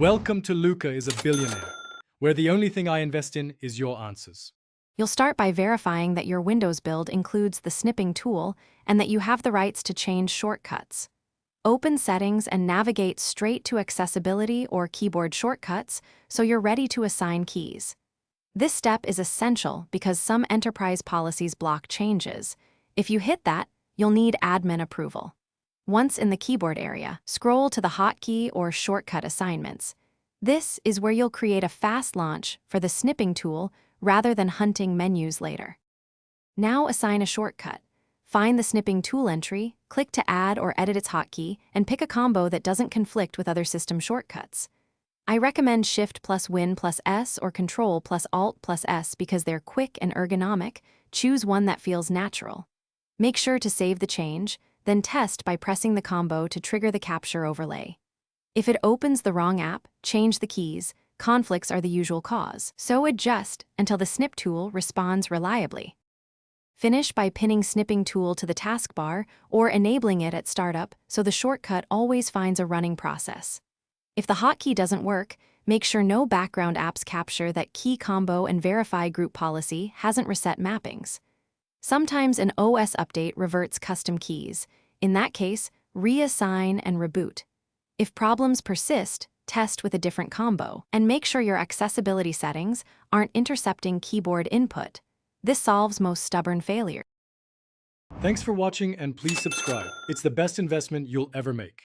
Welcome to Luca is a billionaire, where the only thing I invest in is your answers. You'll start by verifying that your Windows build includes the snipping tool and that you have the rights to change shortcuts. Open Settings and navigate straight to Accessibility or Keyboard Shortcuts so you're ready to assign keys. This step is essential because some enterprise policies block changes. If you hit that, you'll need admin approval. Once in the keyboard area, scroll to the hotkey or shortcut assignments. This is where you'll create a fast launch for the snipping tool rather than hunting menus later. Now assign a shortcut. Find the snipping tool entry, click to add or edit its hotkey, and pick a combo that doesn't conflict with other system shortcuts. I recommend Shift plus Win plus S or Control plus Alt plus S because they're quick and ergonomic. Choose one that feels natural. Make sure to save the change, then test by pressing the combo to trigger the capture overlay. If it opens the wrong app, change the keys. Conflicts are the usual cause, so adjust until the snip tool responds reliably. Finish by pinning snipping tool to the taskbar or enabling it at startup so the shortcut always finds a running process. If the hotkey doesn't work, make sure no background apps capture that key combo and verify group policy hasn't reset mappings. Sometimes an OS update reverts custom keys. In that case, reassign and reboot. If problems persist, test with a different combo, and make sure your accessibility settings aren't intercepting keyboard input. This solves most stubborn failures. Thanks for watching and please subscribe. It's the best investment you'll ever make.